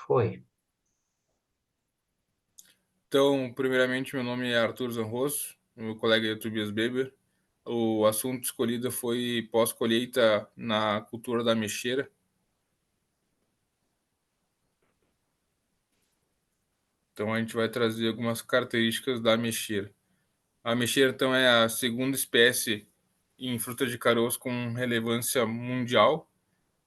Foi. Então, primeiramente, meu nome é Arthur Zanrosso, meu colega é Tobias Beber. O assunto escolhido foi pós-colheita na cultura da ameixeira. Então, a gente vai trazer algumas características da ameixeira. A ameixeira, então, é a segunda espécie em fruta de caroço com relevância mundial.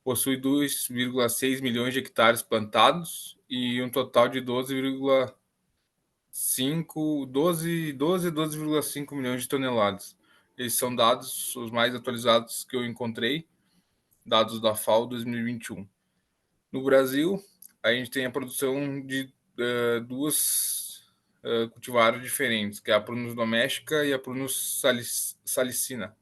Possui 2,6 milhões de hectares plantados e um total de 12,5 milhões de toneladas. Esses são dados os mais atualizados que eu encontrei, dados da FAO 2021. No Brasil, a gente tem a produção de duas cultivares diferentes, que é a Prunus domestica e a Prunus salicina.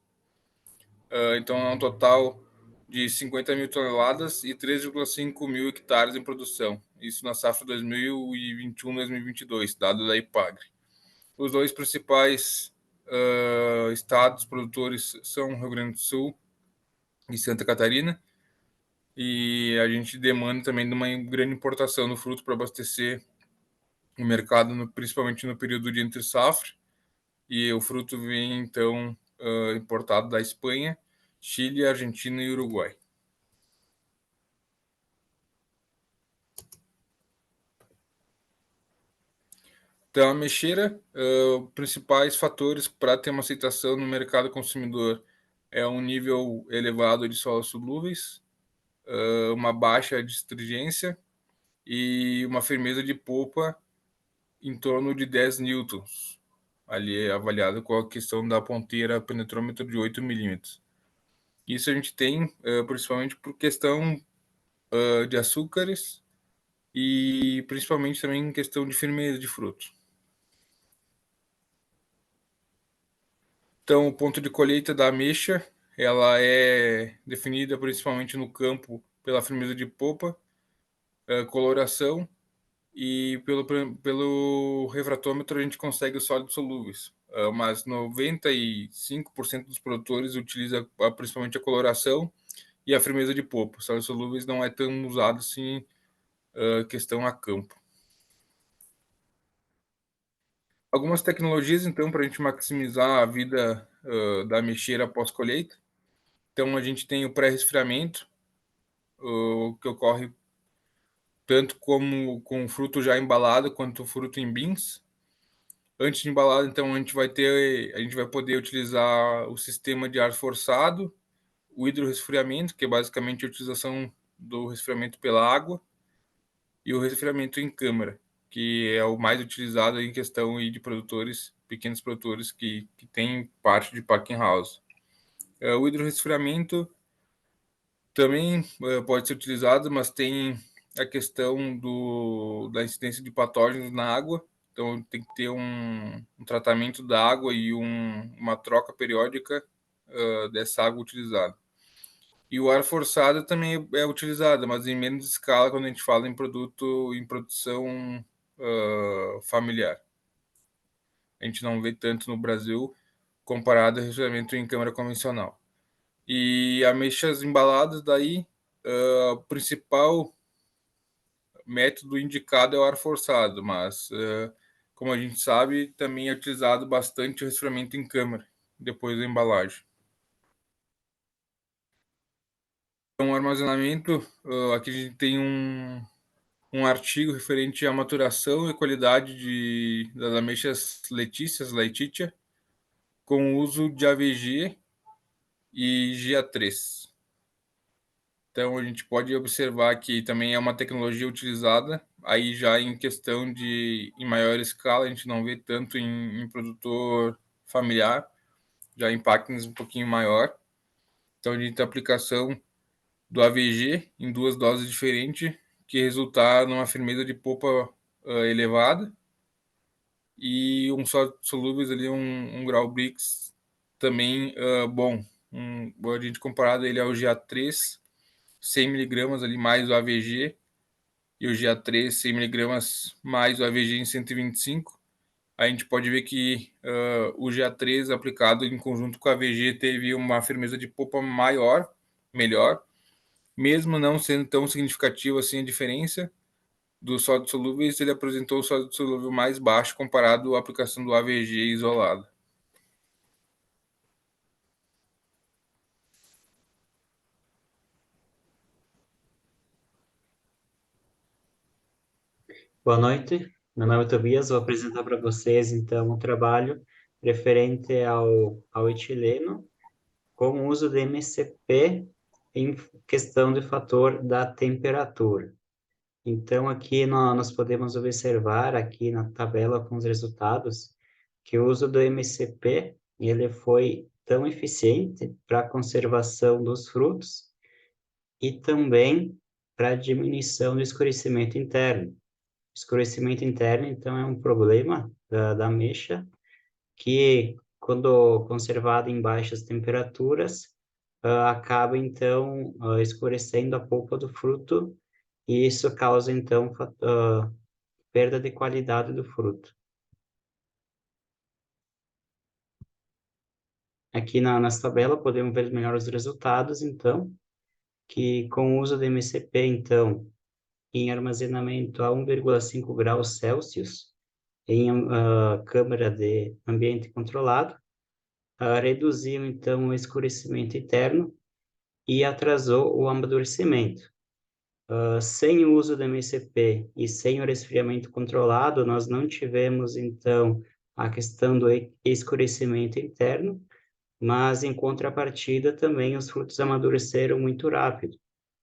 Então, é um total de 50 mil toneladas e 3,5 mil hectares em produção. Isso na safra 2021-2022, dado da IPAGRE. Os dois principais estados produtores são Rio Grande do Sul e Santa Catarina. E a gente demanda também de uma grande importação do fruto para abastecer o mercado, principalmente no período de entre safra. E o fruto vem, então, importado da Espanha, Chile, Argentina e Uruguai. Então, a mexeira, principais fatores para ter uma aceitação no mercado consumidor é um nível elevado de solos solúveis, uma baixa astringência e uma firmeza de polpa em torno de 10 newtons. Ali é avaliado com a questão da ponteira penetrômetro de 8 milímetros. Isso a gente tem principalmente por questão de açúcares e principalmente também em questão de firmeza de fruto. Então, o ponto de colheita da ameixa, ela é definida principalmente no campo pela firmeza de polpa, coloração e pelo refratômetro a gente consegue os sólidos solúveis. Mas 95% dos produtores utiliza principalmente a coloração e a firmeza de polpa. Os sólidos solúveis não é tão usado assim, questão a campo. Algumas tecnologias, então, para a gente maximizar a vida da ameixeira após colheita. Então, a gente tem o pré-resfriamento, que ocorre tanto como com o fruto já embalado, quanto o fruto em bins. Antes de embalado, então, a gente vai poder utilizar o sistema de ar forçado, o hidrorresfriamento, que é basicamente a utilização do resfriamento pela água, e o resfriamento em câmara, que é o mais utilizado em questão de produtores, pequenos produtores que têm parte de packing house. O hidrorresfriamento também pode ser utilizado, mas tem a questão da incidência de patógenos na água, então tem que ter um tratamento da água e uma troca periódica dessa água utilizada. E o ar forçado também é utilizado, mas em menos escala quando a gente fala em produto em produção familiar. A gente não vê tanto no Brasil comparado ao resfriamento em câmara convencional. E ameixas embaladas, daí, o principal método indicado é o ar forçado, mas, como a gente sabe, também é utilizado bastante o resfriamento em câmara, depois da embalagem. Então, armazenamento, aqui a gente tem um artigo referente à maturação e qualidade das ameixas letícias, Laetitia, com o uso de AVG e GA3. Então, a gente pode observar que também é uma tecnologia utilizada, aí já em questão em maior escala, a gente não vê tanto em produtor familiar, já em packings um pouquinho maior. Então, a gente tem a aplicação do AVG em duas doses diferentes, que resultar numa firmeza de polpa elevada, e um sólido solúveis ali, um grau Brix também bom. A gente comparado ele ao GA3, 100 miligramas ali mais o AVG, e o GA3 100 miligramas mais o AVG em 125, a gente pode ver que o GA3 aplicado em conjunto com o AVG teve uma firmeza de polpa maior, melhor, mesmo não sendo tão significativa assim a diferença, dos sólidos solúveis, ele apresentou o sólido solúvel mais baixo comparado à aplicação do AVG isolado. Boa noite, meu nome é Tobias, vou apresentar para vocês, então, um trabalho referente ao etileno com o uso de MCP em questão de fator da temperatura. Então, aqui nós podemos observar, aqui na tabela com os resultados, que o uso do MCP, ele foi tão eficiente para a conservação dos frutos e também para a diminuição do escurecimento interno. Escurecimento interno, então, é um problema da ameixa que, quando conservada em baixas temperaturas, acaba, então, escurecendo a polpa do fruto e isso causa, então, perda de qualidade do fruto. Aqui nessa tabela podemos ver melhor os resultados, então, que com o uso de MCP, então, em armazenamento a 1,5 graus Celsius, em câmara de ambiente controlado, reduziu, então, o escurecimento interno e atrasou o amadurecimento. Sem o uso do MCP e sem o resfriamento controlado, nós não tivemos, então, a questão do escurecimento interno, mas, em contrapartida, também os frutos amadureceram muito rápido.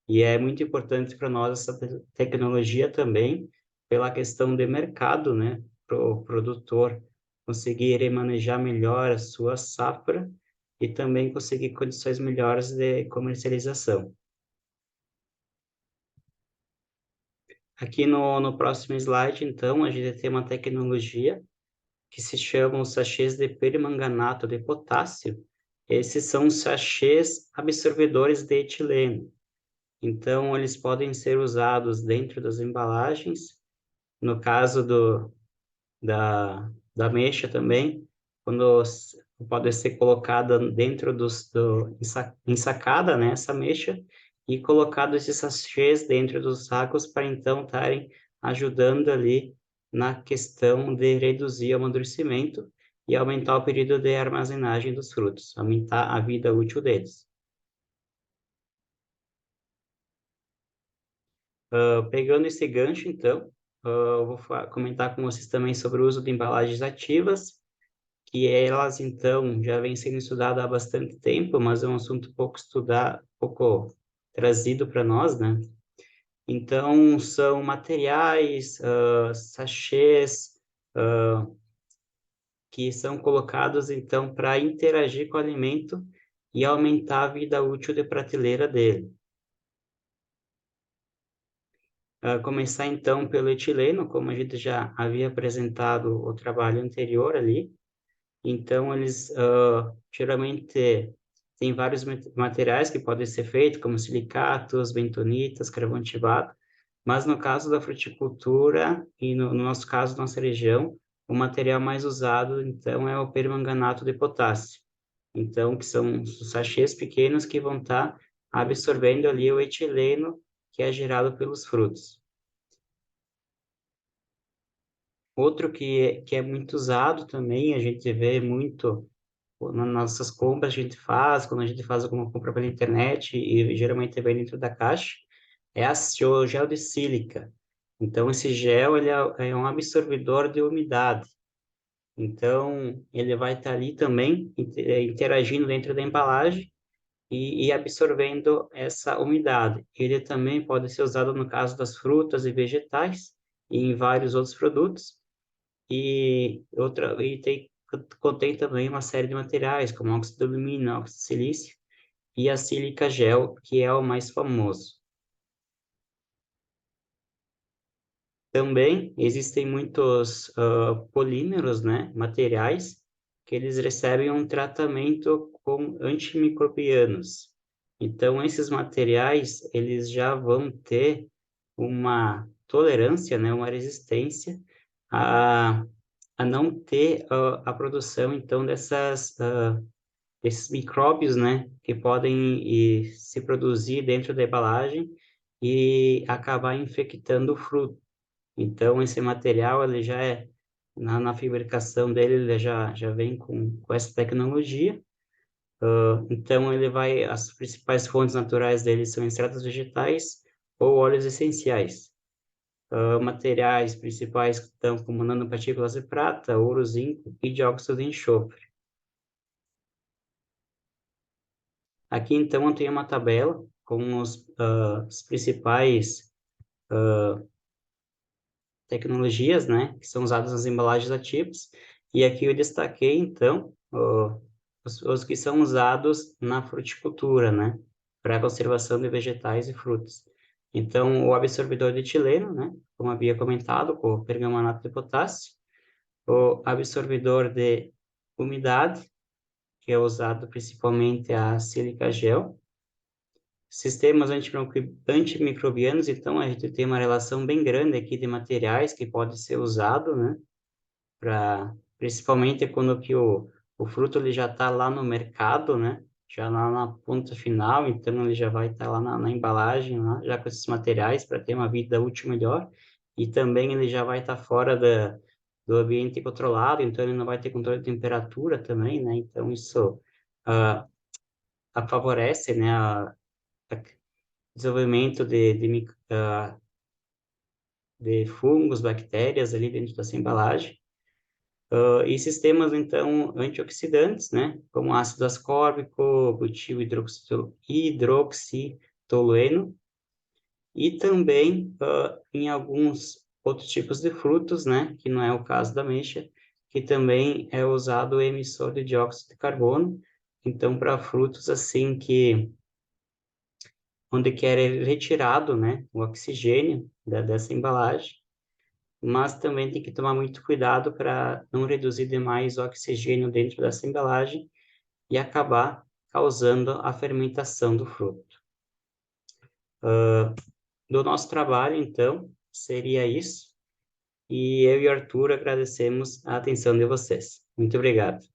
E é muito importante para nós essa tecnologia também, pela questão de mercado, né? Para o produtor conseguir manejar melhor a sua safra e também conseguir condições melhores de comercialização. Aqui no próximo slide, então, a gente tem uma tecnologia que se chama os sachês de permanganato de potássio. Esses são sachês absorvedores de etileno. Então, eles podem ser usados dentro das embalagens. No caso da ameixa também, quando pode ser colocada dentro ensacada, né, essa ameixa, e colocado esses sachês dentro dos sacos para então estarem ajudando ali na questão de reduzir o amadurecimento e aumentar o período de armazenagem dos frutos, aumentar a vida útil deles. Pegando esse gancho, então, eu vou comentar com vocês também sobre o uso de embalagens ativas, que elas, então, já vêm sendo estudadas há bastante tempo, mas é um assunto pouco estudado, pouco trazido para nós, né? Então, são materiais, sachês, que são colocados, então, para interagir com o alimento e aumentar a vida útil de prateleira dele. Começar, então, pelo etileno, como a gente já havia apresentado o trabalho anterior ali. Então, eles geralmente têm vários materiais que podem ser feitos, como silicatos, bentonitas, carvão ativado, mas no caso da fruticultura e no nosso caso, nossa região, o material mais usado, então, é o permanganato de potássio. Então, que são os sachês pequenos que vão estar absorvendo ali o etileno que é gerado pelos frutos. Outro que é muito usado também, a gente vê muito nas nossas compras, a gente faz, quando a gente faz alguma compra pela internet, e geralmente vem dentro da caixa, é o gel de sílica. Então, esse gel, ele é um absorvedor de umidade. Então, ele vai estar ali também, interagindo dentro da embalagem e absorvendo essa umidade. Ele também pode ser usado no caso das frutas e vegetais, e em vários outros produtos, contém também uma série de materiais, como óxido de alumínio, óxido de silício e a sílica gel, que é o mais famoso. Também existem muitos polímeros, né, materiais, que eles recebem um tratamento com antimicrobianos. Então, esses materiais, eles já vão ter uma tolerância, né, uma resistência a não ter a produção, então, desses micróbios, né, que podem se produzir dentro da embalagem e acabar infectando o fruto. Então, esse material, ele já é, na fabricação dele, ele já vem com essa tecnologia. Então, ele vai, as principais fontes naturais dele são extratos vegetais ou óleos essenciais. Materiais principais estão como nanopartículas de prata, ouro, zinco e dióxido de enxofre. Aqui, então, eu tenho uma tabela com os principais tecnologias, né, que são usadas nas embalagens ativas, e aqui eu destaquei, então, os que são usados na fruticultura, né, para a conservação de vegetais e frutas. Então, o absorvedor de etileno, né, como havia comentado, com o pergamanato de potássio, o absorvedor de umidade, que é usado principalmente a sílica gel, sistemas antimicrobianos, então a gente tem uma relação bem grande aqui de materiais que pode ser usado, né, para principalmente quando que o fruto ele já está lá no mercado, né, já lá na ponta final, então ele já vai estar lá na embalagem, lá, já com esses materiais para ter uma vida útil melhor, e também ele já vai estar fora do ambiente controlado, então ele não vai ter controle de temperatura também, né, então isso ah, favorece, né, a desenvolvimento de fungos, bactérias ali dentro dessa embalagem. E sistemas, então, antioxidantes, né, como ácido ascórbico, butil hidroxitolueno, e também em alguns outros tipos de frutos, né, que não é o caso da ameixa, que também é usado o emissor de dióxido de carbono, então, para frutos assim que onde quer é retirado, né, o oxigênio dessa embalagem, mas também tem que tomar muito cuidado para não reduzir demais o oxigênio dentro dessa embalagem e acabar causando a fermentação do fruto. Do nosso trabalho, então, seria isso, e eu e o Arthur agradecemos a atenção de vocês. Muito obrigado.